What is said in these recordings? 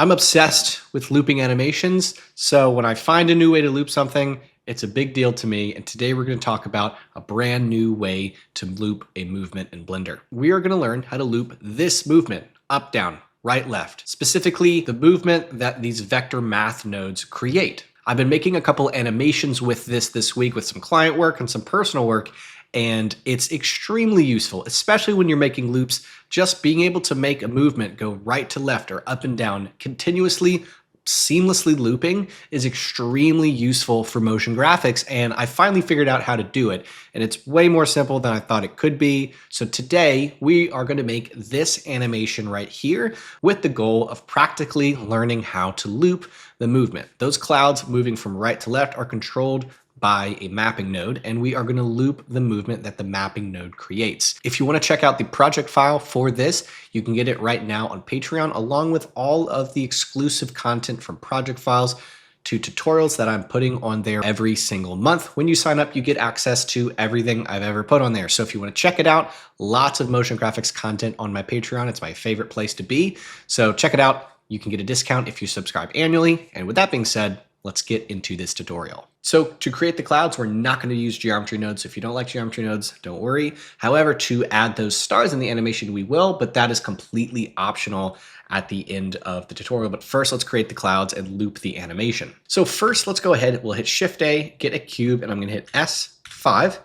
I'm obsessed with looping animations, so when I find a new way to loop something, it's a big deal to me, and today we're going to talk about a brand new way to loop a movement in Blender. We are going to learn how to loop this movement, up, down, right, left, specifically the movement that these vector math nodes create. I've been making a couple animations with this week with some client work and some personal work, and it's extremely useful, especially when you're making loops. Just being able to make a movement go right to left or up and down continuously, seamlessly looping is extremely useful for motion graphics, and I finally figured out how to do it, and it's way more simple than I thought it could be. So today we are going to make this animation right here with the goal of practically learning how to loop the movement. Those clouds moving from right to left are controlled by a mapping node, and we are going to loop the movement that the mapping node creates. If you want to check out the project file for this, you can get it right now on Patreon, along with all of the exclusive content from project files to tutorials that I'm putting on there every single month. When you sign up, you get access to everything I've ever put on there. So if you want to check it out, lots of motion graphics content on my Patreon. It's my favorite place to be. So check it out. You can get a discount if you subscribe annually. And with that being said, let's get into this tutorial. So to create the clouds, we're not going to use geometry nodes. If you don't like geometry nodes, don't worry. However, to add those stars in the animation, we will, but that is completely optional at the end of the tutorial. But first, let's create the clouds and loop the animation. So first, let's go ahead. We'll hit Shift A, get a cube, and I'm going to hit S5,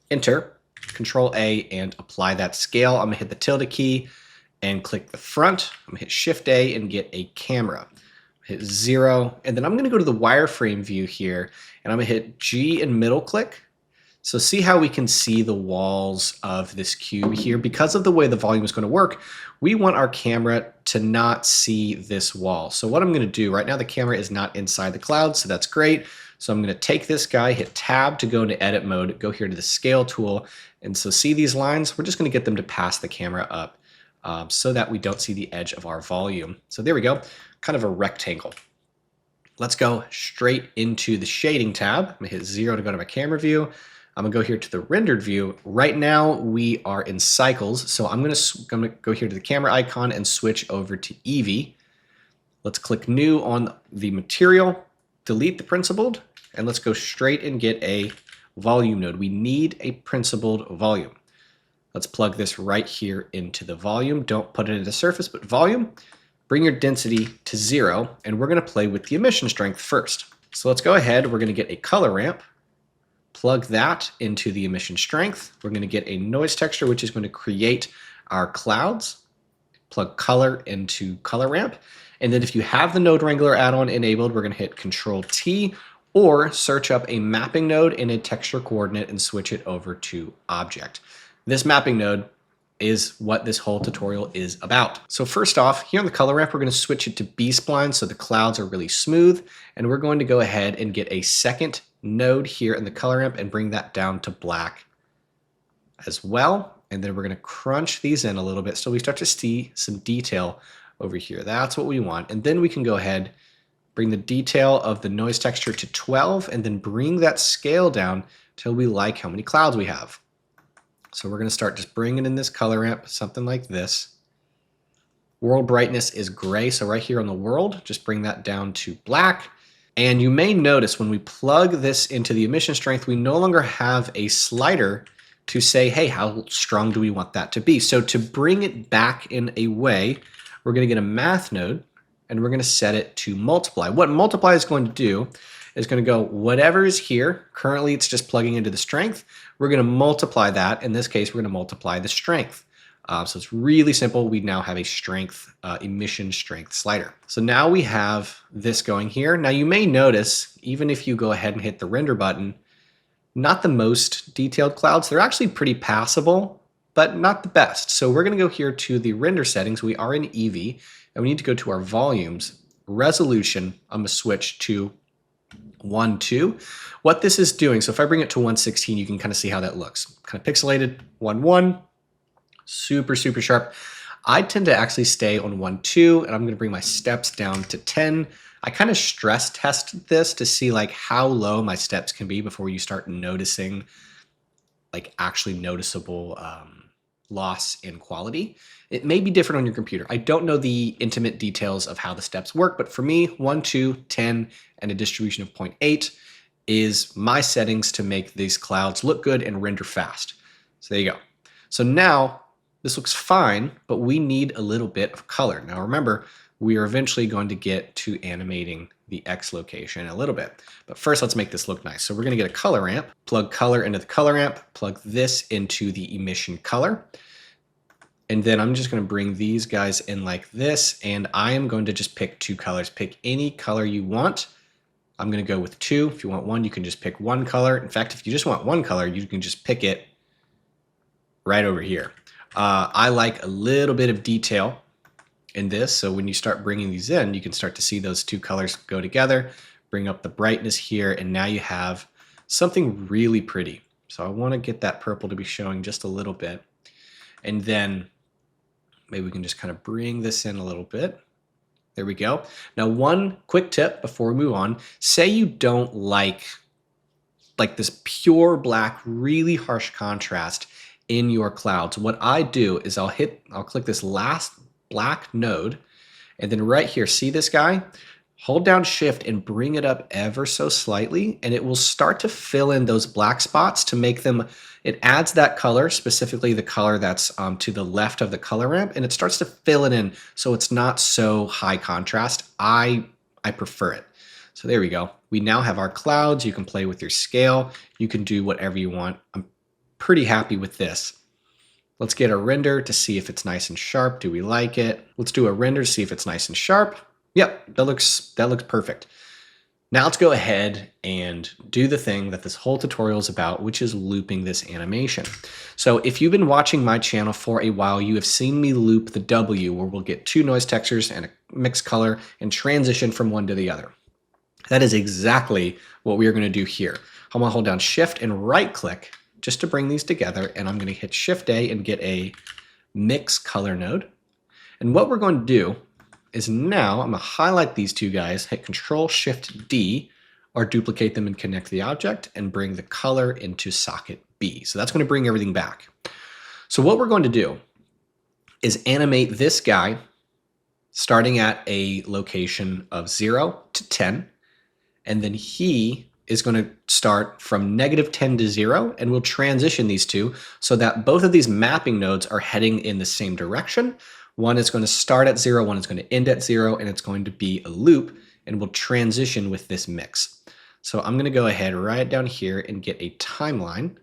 enter, Control A, and apply that scale. I'm going to hit the tilde key and click the front. I'm going to hit Shift A and get a camera. Hit 0, and then I'm going to go to the wireframe view here, and I'm going to hit G and middle click. So see how we can see the walls of this cube here. Because of the way the volume is going to work, we want our camera to not see this wall. So what I'm going to do, right now the camera is not inside the cloud, so that's great. So I'm going to take this guy, hit Tab to go into edit mode, go here to the scale tool, and so see these lines? We're just going to get them to pass the camera up so that we don't see the edge of our volume. So there we go. Kind of a rectangle. Let's go straight into the shading tab. I'm gonna hit 0 to go to my camera view. I'm gonna go here to the rendered view. Right now we are in cycles, so I'm gonna go here to the camera icon and switch over to Eevee. Let's click new on the material, delete the principled, and let's go straight and get a volume node. We need a principled volume. Let's plug this right here into the volume. Don't put it into surface, but volume. Bring your density to 0, and we're going to play with the emission strength first. So let's go ahead. We're going to get a color ramp, plug that into the emission strength. We're going to get a noise texture, which is going to create our clouds. Plug color into color ramp. And then if you have the Node Wrangler add-on enabled, we're going to hit Control T or search up a mapping node in a texture coordinate and switch it over to object. This mapping node is what this whole tutorial is about. So first off, here on the color ramp, we're going to switch it to B-spline so the clouds are really smooth, and we're going to go ahead and get a second node here in the color ramp and bring that down to black as well. And then we're going to crunch these in a little bit so we start to see some detail over here. That's what we want. And then we can go ahead, bring the detail of the noise texture to 12, and then bring that scale down till we like how many clouds we have. So we're going to start just bringing in this color ramp, something like this. World brightness is gray, so right here on the world, just bring that down to black. And you may notice when we plug this into the emission strength, we no longer have a slider to say, hey, how strong do we want that to be? So to bring it back in a way, we're going to get a math node, and we're going to set it to multiply. What multiply is going to do is going to go whatever is here. Currently, it's just plugging into the strength. We're going to multiply that. In this case, we're going to multiply the strength. So it's really simple. We now have a strength, emission strength slider. So now we have this going here. Now you may notice, even if you go ahead and hit the render button, not the most detailed clouds. They're actually pretty passable, but not the best. So we're going to go here to the render settings. We are in Eevee, and we need to go to our volumes. Resolution, I'm going to switch to 1.2. What this is doing, so if I bring it to 116, you can kind of see how that looks. Kind of pixelated, 1.1, super, super sharp. I tend to actually stay on 1.2, and I'm going to bring my steps down to 10. I kind of stress test this to see like how low my steps can be before you start noticing like actually noticeable loss in quality. It may be different on your computer. I don't know the intimate details of how the steps work, but for me, 1, 2, 10, and a distribution of 0.8 is my settings to make these clouds look good and render fast. So there you go. So now this looks fine, but we need a little bit of color. Now remember, we are eventually going to get to animating the X location in a little bit. But first, let's make this look nice. So we're going to get a color ramp, plug color into the color ramp, plug this into the emission color. And then I'm just going to bring these guys in like this. And I am going to just pick 2 colors. Pick any color you want. I'm going to go with 2. If you want 1, you can just pick 1 color. In fact, if you just want 1 color, you can just pick it right over here. I like a little bit of detail in this. So when you start bringing these in, you can start to see those 2 colors go together, bring up the brightness here, and now you have something really pretty. So I want to get that purple to be showing just a little bit. And then maybe we can just kind of bring this in a little bit. There we go. Now, one quick tip before we move on, say you don't like this pure black, really harsh contrast in your clouds. What I do is I'll click this last black node, and then right here, see this guy? Hold down Shift and bring it up ever so slightly, and it will start to fill in those black spots to make them, it adds that color, specifically the color that's to the left of the color ramp, and it starts to fill it in so it's not so high contrast. I prefer it. So there we go. We now have our clouds. You can play with your scale. You can do whatever you want. I'm pretty happy with this. Let's get a render to see if it's nice and sharp. Do we like it? Let's do a render to see if it's nice and sharp. Yep, that looks perfect. Now let's go ahead and do the thing that this whole tutorial is about, which is looping this animation. So if you've been watching my channel for a while, you have seen me loop the W, where we'll get 2 noise textures and a mixed color and transition from one to the other. That is exactly what we are going to do here. I'm going to hold down Shift and right click just to bring these together, and I'm going to hit Shift A and get a mix color node. And what we're going to do is now I'm going to highlight these 2 guys, hit Control Shift D, or duplicate them and connect the object, and bring the color into socket B. So that's going to bring everything back. So what we're going to do is animate this guy starting at a location of 0 to 10, and then he is going to start from -10 to 0, and we'll transition these 2 so that both of these mapping nodes are heading in the same direction. One is going to start at 0, one is going to end at 0, and it's going to be a loop, and we'll transition with this mix. So I'm going to go ahead right down here and get a timeline,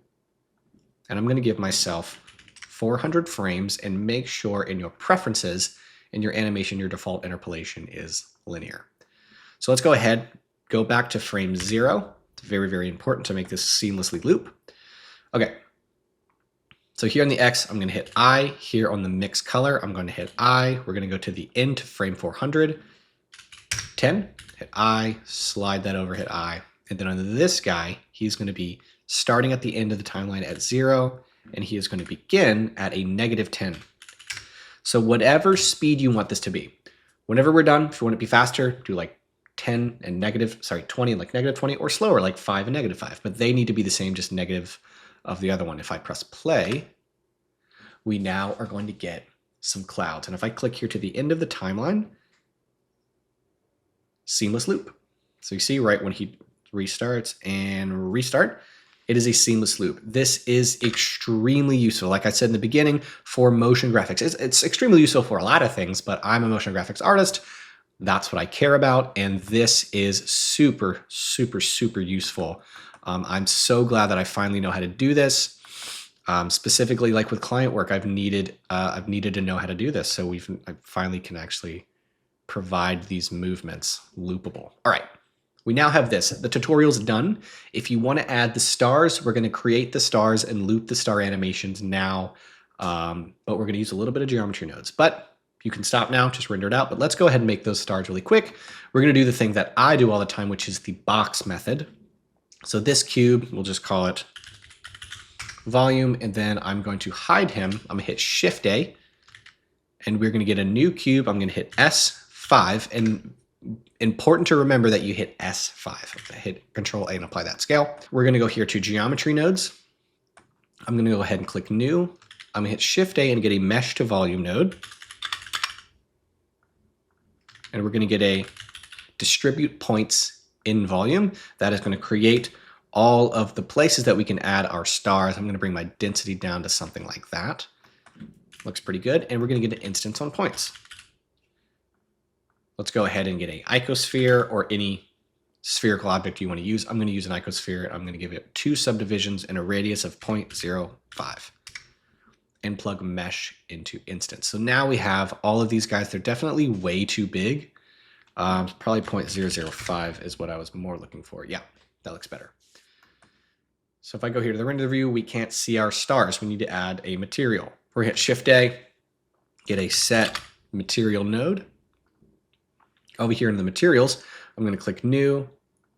and I'm going to give myself 400 frames, and make sure in your preferences, in your animation, your default interpolation is linear. So let's go ahead, go back to frame 0. It's very, very important to make this seamlessly loop. Okay. So here on the X, I'm going to hit I. Here on the mix color, I'm going to hit I. We're going to go to the end to frame 400. 10, hit I, slide that over, hit I. And then on this guy, he's going to be starting at the end of the timeline at 0, and he is going to begin at a -10. So whatever speed you want this to be. Whenever we're done, if you want it to be faster, do like 10 and 20 and like -20, or slower like 5 and -5, but they need to be the same, just negative of the other one. If I press play, we now are going to get some clouds. And if I click here to the end of the timeline, seamless loop. So you see right when he restarts and restart, it is a seamless loop. This is extremely useful. Like I said in the beginning, for motion graphics. It's extremely useful for a lot of things, but I'm a motion graphics artist. That's what I care about. And this is super, super, super useful. I'm so glad that I finally know how to do this. Specifically, like with client work, I've needed to know how to do this. So I finally can actually provide these movements loopable. All right, we now have this. The tutorial's done. If you want to add the stars, we're going to create the stars and loop the star animations now. But we're going to use a little bit of geometry nodes. But you can stop now, just render it out. But let's go ahead and make those stars really quick. We're going to do the thing that I do all the time, which is the box method. So this cube, we'll just call it volume, and then I'm going to hide him. I'm going to hit Shift A, and we're going to get a new cube. I'm going to hit S5, and important to remember that you hit S5. Hit Control A and apply that scale. We're going to go here to geometry nodes. I'm going to go ahead and click New, I'm gonna hit Shift A and get a mesh to volume node. And we're gonna get a distribute points in volume. That is gonna create all of the places that we can add our stars. I'm gonna bring my density down to something like that. Looks pretty good. And we're gonna get an instance on points. Let's go ahead and get a icosphere or any spherical object you want to use. I'm going to use an icosphere. I'm going to give it 2 subdivisions and a radius of 0.05 and plug mesh into instance. So now we have all of these guys. They're definitely way too big. Probably 0.005 is what I was more looking for. Yeah, that looks better. So if I go here to the render view, we can't see our stars. We need to add a material. We're going to hit Shift A, get a set material node. Over here in the materials, I'm going to click new,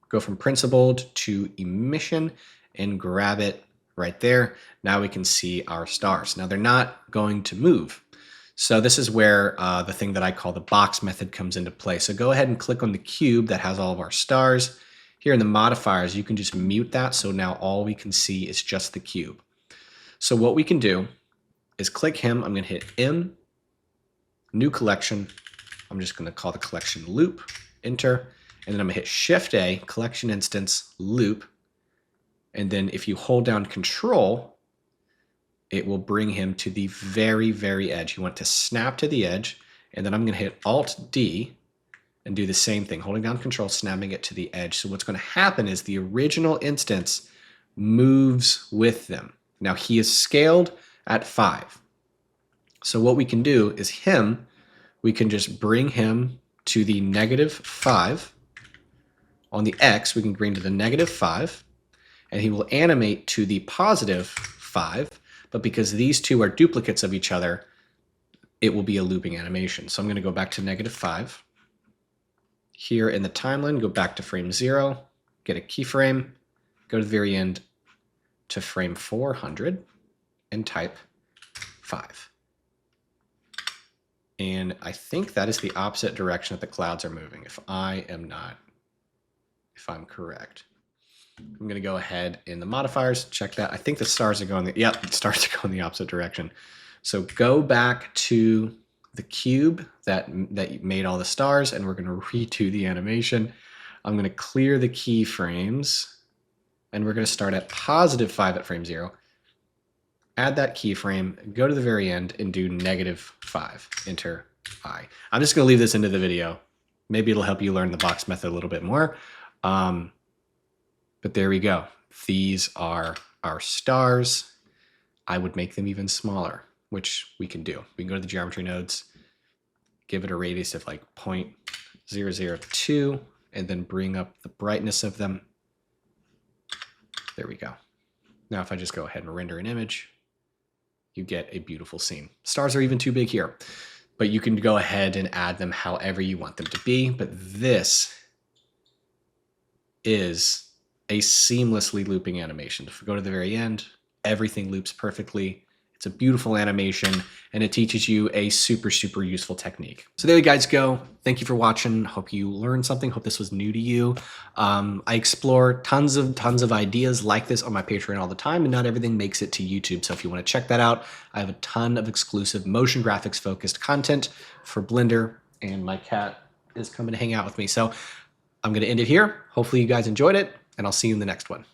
go from principled to emission and grab it right there. Now we can see our stars. Now they're not going to move. So this is where the thing that I call the box method comes into play. So go ahead and click on the cube that has all of our stars. Here in the modifiers, you can just mute that. So now all we can see is just the cube. So what we can do is click him. I'm going to hit M, new collection. I'm just going to call the collection loop, enter, and then I'm going to hit Shift A, collection instance, loop, and then if you hold down Control, it will bring him to the very, very edge. You want to snap to the edge, and then I'm going to hit Alt-D and do the same thing, holding down Control, snapping it to the edge. So what's going to happen is the original instance moves with them. Now he is scaled at 5. So what we can do is we can just bring him to the -5. On the X, we can bring to the -5, and he will animate to the +5, but because these two are duplicates of each other, it will be a looping animation. So I'm going to go back to -5. Here in the timeline, go back to frame 0, get a keyframe, go to the very end to frame 400, and type 5. And I think that is the opposite direction that the clouds are moving, if I'm correct. I'm going to go ahead in the modifiers, check that. I think the stars are going, the stars are going the opposite direction. So go back to the cube that made all the stars, and we're going to redo the animation. I'm going to clear the keyframes, and we're going to start at +5 at frame 0. Add that keyframe, go to the very end, and do -5. Enter I. I'm just going to leave this into the video. Maybe it'll help you learn the box method a little bit more. But there we go. These are our stars. I would make them even smaller, which we can do. We can go to the geometry nodes, give it a radius of like 0.002, and then bring up the brightness of them. There we go. Now if I just go ahead and render an image, you get a beautiful scene. Stars are even too big here, but you can go ahead and add them however you want them to be. But this is a seamlessly looping animation. If we go to the very end, everything loops perfectly. It's a beautiful animation, and it teaches you a super, super useful technique. So there you guys go. Thank you for watching. Hope you learned something. Hope this was new to you. I explore tons of ideas like this on my Patreon all the time, and not everything makes it to YouTube. So if you want to check that out, I have a ton of exclusive motion graphics focused content for Blender, and my cat is coming to hang out with me. So I'm going to end it here. Hopefully you guys enjoyed it, and I'll see you in the next one.